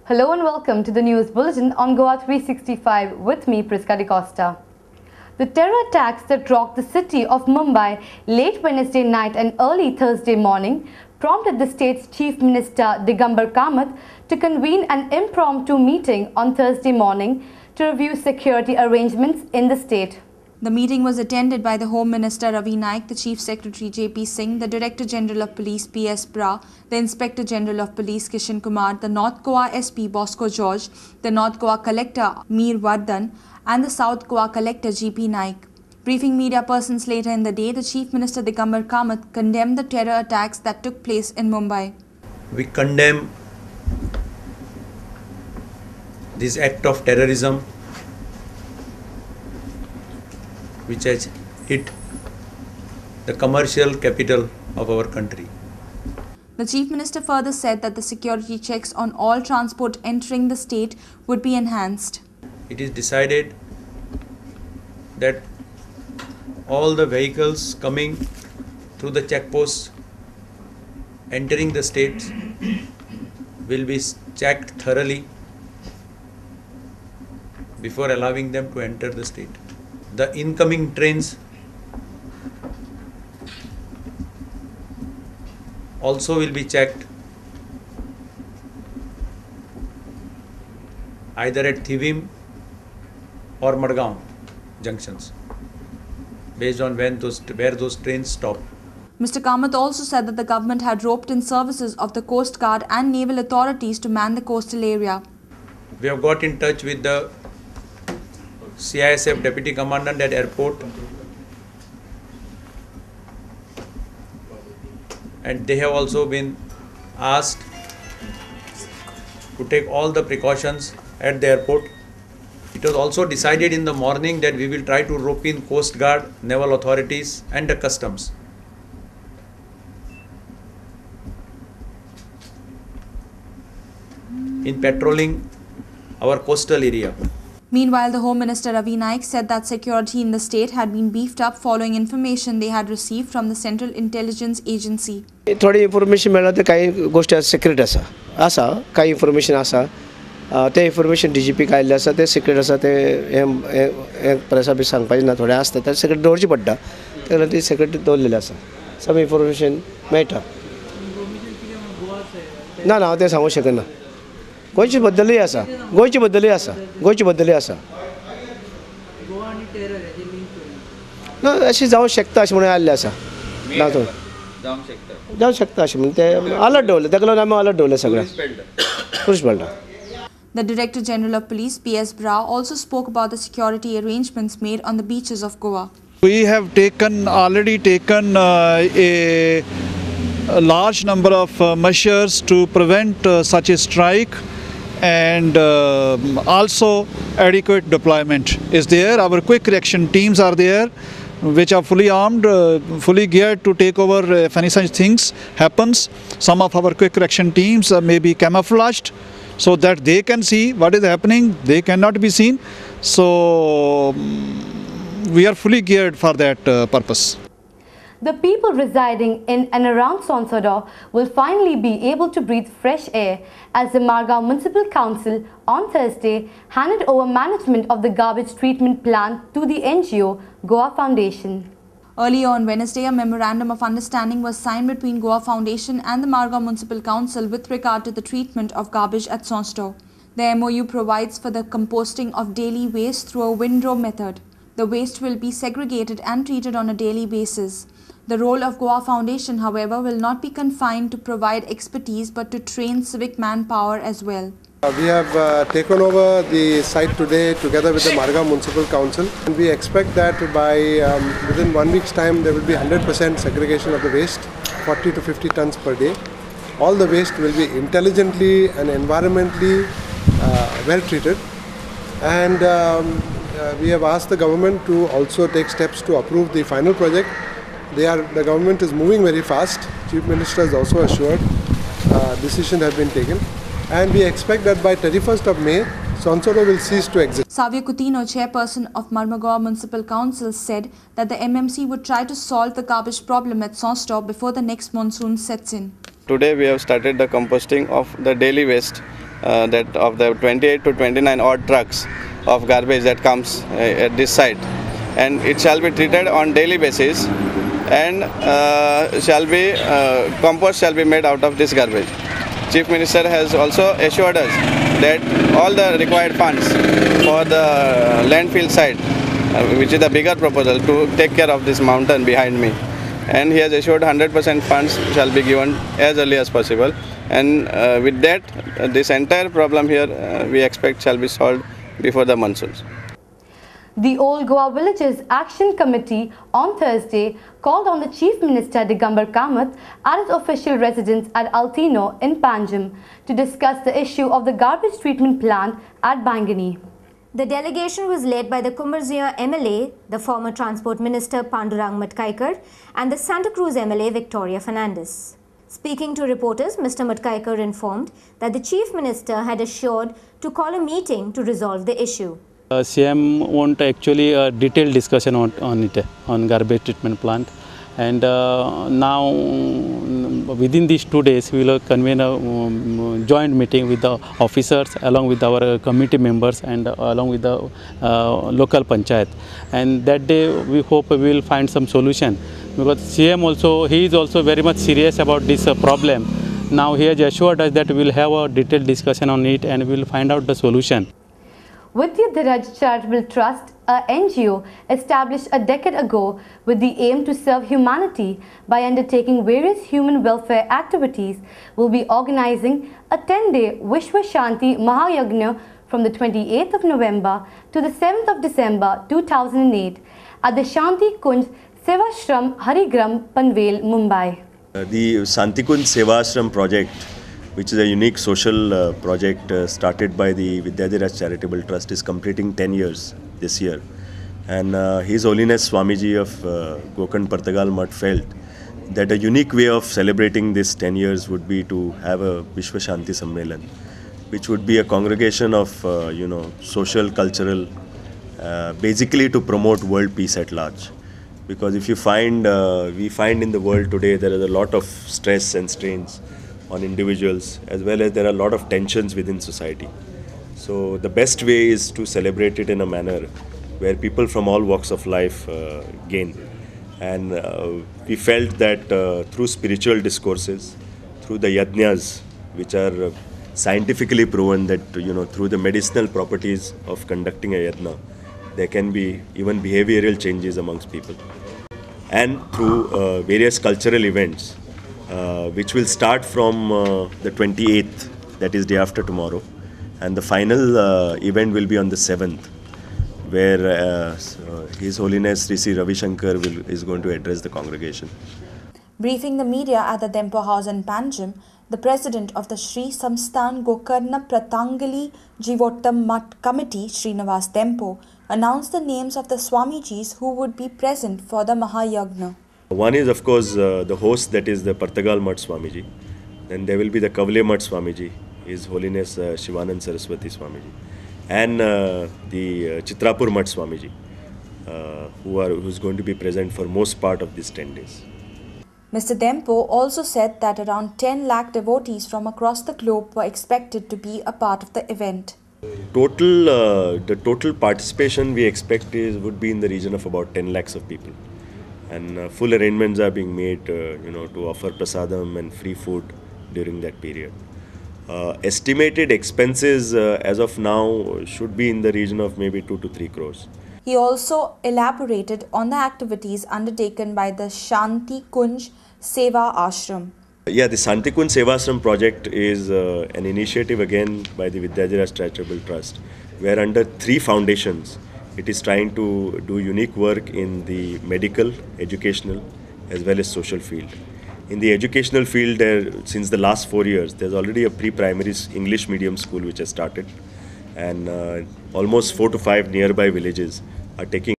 Hello and welcome to the news bulletin on Goa 365 with me, Priska DeCosta. The terror attacks that rocked the city of Mumbai late Wednesday night and early Thursday morning prompted the state's Chief Minister Digambar Kamath to convene an impromptu meeting on Thursday morning to review security arrangements in the state. The meeting was attended by the Home Minister Ravi Naik, the Chief Secretary J.P. Singh, the Director General of Police P.S. Bra, the Inspector General of Police Kishan Kumar, the North Goa SP Bosco George, the North Goa Collector Mir Vardhan and the South Goa Collector G.P. Naik. Briefing media persons later in the day, the Chief Minister Digambar Kamath condemned the terror attacks that took place in Mumbai. We condemn this act of terrorism which has hit the commercial capital of our country. The Chief Minister further said that the security checks on all transport entering the state would be enhanced. It is decided that all the vehicles coming through the checkposts entering the states will be checked thoroughly before allowing them to enter the state. The incoming trains also will be checked either at Thivim or Madgaon junctions based on where those trains stop. Mr. Kamath also said that the government had roped in services of the Coast Guard and naval authorities to man the coastal area. We have got in touch with the CISF Deputy Commandant at airport and they have also been asked to take all the precautions at the airport. It was also decided in the morning that we will try to rope in Coast Guard, naval authorities and the customs. In patrolling our coastal area. Meanwhile, the Home Minister Ravi Naik said that security in the state had been beefed up following information they had received from the Central Intelligence Agency. थोडी information मेळ्ळा तर काही गोष्टी secrete आसा काही information आसा ते information DGP आयिल्ले आसा ते सिक्रेट आसा ते हे प्रेसा बी सांगपाचें ना थोडे आसता ते सिक्रेट दवरची पडटा ते लागून ती सिक्रेट दवरलेली आसा सम इन्फॉर्मेशन मेळटा ना हांव ते सांगूंक शकना गोंयचे बद्दलूय आसा गोंयचे बद्दलूय आसा ना अशें जावंक शकता अशें म्हणून आयिल्लें आसा ना तो जावंक शकता अशें म्हणून ते अलर्ट दवरले ताका लागून आमी अलर्ट दवरले सगळ्यांक police belt. The Director General of Police P.S. Bra also spoke about the security arrangements made on the beaches of Goa. We have already taken a large number of measures to prevent such a strike, and also adequate deployment is there. Our quick reaction teams are there, which are fully armed, fully geared to take over if any such things happens. Some of our quick reaction teams may be camouflaged so that they can see what is happening. They cannot be seen. So we are fully geared for that purpose. The people residing in and around Sonsodo will finally be able to breathe fresh air as the Margao Municipal Council on Thursday handed over management of the garbage treatment plant to the NGO Goa Foundation. Earlier on Wednesday, a memorandum of understanding was signed between Goa Foundation and the Margao Municipal Council with regard to the treatment of garbage at Sonsodo. The MOU provides for the composting of daily waste through a windrow method. The waste will be segregated and treated on a daily basis. The role of Goa Foundation, however, will not be confined to provide expertise but to train civic manpower as well. We have taken over the site today together with the Margao Municipal Council, and we expect that by within 1 week's time there will be 100% segregation of the waste, 40 to 50 tons per day. All the waste will be intelligently and environmentally well treated, and we have asked the government to also take steps to approve the final project. The government is moving very fast. Chief Minister has also assured decisions have been taken, and we expect that by 31st of May, Sonsodo will cease to exist. Savia Coutinho, chairperson of Marmagaon Municipal Council, said that the MMC would try to solve the garbage problem at Sonsodo before the next monsoon sets in. Today we have started the composting of the daily waste that of the 28 to 29 odd trucks of garbage that comes at this site, and it shall be treated on daily basis, and compost shall be made out of this garbage. Chief Minister has also assured us that all the required funds for the landfill site, which is the bigger proposal to take care of this mountain behind me, and he has assured 100% funds shall be given as early as possible, and with that this entire problem here we expect shall be solved before the monsoons. The Old Goa Villages Action Committee on Thursday called on the Chief Minister Digambar Kamath at his official residence at Altino in Panjim to discuss the issue of the garbage treatment plant at Bangani. The delegation was led by the Kumarzia MLA, the former Transport Minister Pandurang Matkaikar, and the Santa Cruz MLA Victoria Fernandez. Speaking to reporters, Mr. Matkaikar informed that the Chief Minister had assured to call a meeting to resolve the issue. CM want actually a detailed discussion on garbage treatment plant, and now within these 2 days we will convene a joint meeting with the officers along with our committee members and along with the local panchayat, and that day we hope we will find some solution, because CM also, he is also very much serious about this problem. Now he has assured us that we will have a detailed discussion on it and we will find out the solution. Vidya Dharaj Charitable Trust, a NGO established a decade ago with the aim to serve humanity by undertaking various human welfare activities, will be organizing a 10-day Vishwa Shanti Mahayagna from the 28th of November to the 7th of December 2008 at the Shanti Kunj Sevashram Harigram, Panvel, Mumbai. The Shanti Kunj Sevashram project, which is a unique social project started by the Vidyadhiraj Charitable Trust, is completing 10 years this year. And His Holiness Swamiji of Gokarna Partagal Mutt felt that a unique way of celebrating this 10 years would be to have a Vishwa Shanti Sammelan, which would be a congregation of social, cultural, basically to promote world peace at large. Because if you find, we find in the world today there is a lot of stress and strains on individuals, as well as there are a lot of tensions within society. So the best way is to celebrate it in a manner where people from all walks of life gain. And we felt that through spiritual discourses, through the yajnas, which are scientifically proven that through the medicinal properties of conducting a yajna, there can be even behavioral changes amongst people. And through various cultural events, which will start from the 28th, that is day after tomorrow, and the final event will be on the 7th, where His Holiness Sri Ravi Shankar is going to address the congregation. Briefing the media at the Dempo House in Panjim, the president of the Sri Samsthan Gokarna Pratangali Jivottam Mutt Committee, Srinivas Dempo, announced the names of the Swamijis who would be present for the Mahayagna. One is, of course, the host, that is the Partagal Mutt Swamiji. Then there will be the Kavle Mutt Swamiji, His Holiness Shivanand Saraswati Swamiji, and the Chitrapur Mutt Swamiji, who is going to be present for most part of these 10 days. Mr. Dempo also said that around 10 lakh devotees from across the globe were expected to be a part of the event. The total participation we expect would be in the region of about 10 lakhs of people. And full arrangements are being made, to offer prasadam and free food during that period. Estimated expenses as of now should be in the region of maybe 2 to 3 crores. He also elaborated on the activities undertaken by the Shanti Kunj Seva Ashram. Yeah, the Shanti Kunj Seva Ashram project is an initiative again by the Vidyadhiraj Charitable Trust, where under 3 foundations, it is trying to do unique work in the medical, educational, as well as social field. In the educational field, since the last 4 years, there's already a pre-primary English medium school which has started, and almost 4 to 5 nearby villages are taking